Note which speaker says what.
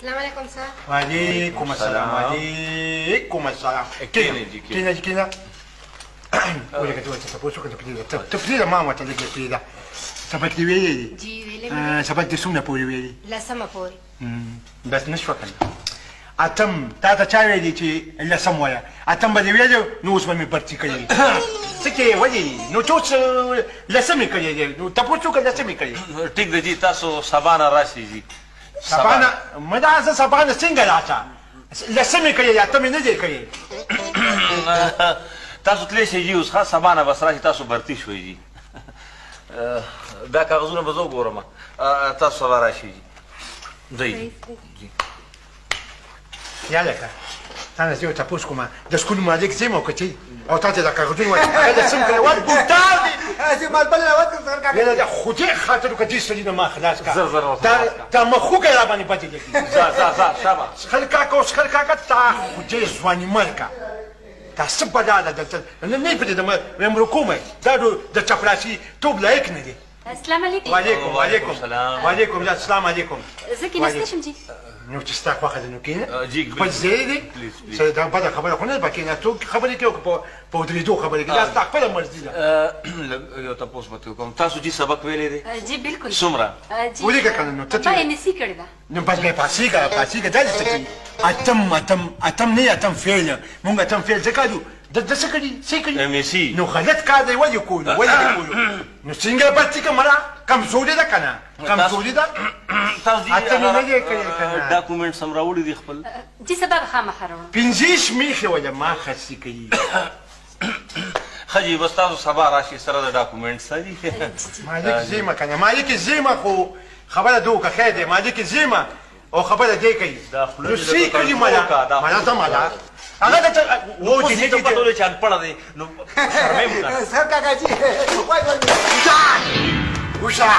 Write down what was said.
Speaker 1: السلام علیکم سر.
Speaker 2: وعلیکم السلام. وعلیکم السلام. کېنه ولې که ته ورته تپوس وکړه ته پرېږده ما ورته لږ پرېږده. سبق دې ویلی دی؟
Speaker 1: جی ویلې مې.
Speaker 2: سبق دې څومره پورې ویلي؟
Speaker 1: 10 پورې.
Speaker 2: بس نه شوه که نه. اتم تا ته چا ویلي چې 10 وایه؟ اتم به دې ویلی نو اوس به مې برچي کړی وي. څه کې ولې نو چې اوس 10 مې کړی دی نو تپوس وکړه 10 مې کړی.
Speaker 3: ټیک دی جی تاسو سبا نه راشئ جی.
Speaker 2: سبا نه مه دا زه سبا نه څنګه راشه؟ 10 مې کړی دی 8 مې نه دی کړی.
Speaker 3: تاسو تللی شئ جي اوس ښه سبا نه بس راشئ تاسو برتي شوئ جي. دا کاغذونه به زه وګورم تاسو سبا راشئ جي. ځئ جي.
Speaker 2: یا لکه تا نه زه یو تپوس کوم د سکول مالک زه یم او که چې او تا ته دا کاغذونه وایي هغه د څه کوي وایي ګوتار دي دا خدای خاطر وکړه دې سړي نه ما خلاص کړه دا مخوږی را باندې پاتې لګي.
Speaker 3: ځه شاباس.
Speaker 2: خل کاکا اوس خل کاکا تا خدای ځواني ملکه دا څه بلا ده دلته نه پرېږدم امرو کومه دا د چپړاسي توب لایق نه دی.
Speaker 1: السلام علیکم.
Speaker 2: وعلیکم السلام. وعلیکم السلام علیکم.
Speaker 1: زه کېناستی شم جی.
Speaker 2: نو چې ستا خوښه ده نو کښېنه.
Speaker 3: جی
Speaker 2: خپل ځای دی دا بده خبره خو نه ده به کښېناستو خبرې کوي او په ودرېدو خبرې کوي دا ستا خپله مرضي ده.
Speaker 3: یو تپوس به ترې وکړم تاسو جي سبق ویلی دی؟
Speaker 1: جی بالکل.
Speaker 3: څومره؟
Speaker 2: ولیکه که نه نو ته
Speaker 1: ما NSC کړې ده.
Speaker 2: نو بس بیا پاڅېږه دا دې څه کوي اتم نه اتم فعل مونږ اتم فعل ځکه یو د څه کړي څه کړي
Speaker 3: MSc.
Speaker 2: نو غلط کار دی ولې کوو نو څنګه برتي که مړه کمزوري ده که نه کمزوري ده.
Speaker 3: تاسو جي
Speaker 2: اتم نه دی کړی که نه
Speaker 3: ډاکومنټ سم راوړي دي خپل؟
Speaker 1: جی سبا به خامخا راوړم.
Speaker 2: 50 شمیخې وله ما خرڅي کوي.
Speaker 3: ښه جي بس تاسو سبا راشئ سره د ډاکومنټ سره جي.
Speaker 2: مالک زیمه که نه مالک زیمه خو خبره ده وکړه خیر دی مالک زیمه او خبره دی کوي نو څه کړي ملا ته ملا هغه د و چې نه
Speaker 3: پته ولې چې انپړه دی نو شرمې مو
Speaker 4: سر کاکا جی
Speaker 2: وشا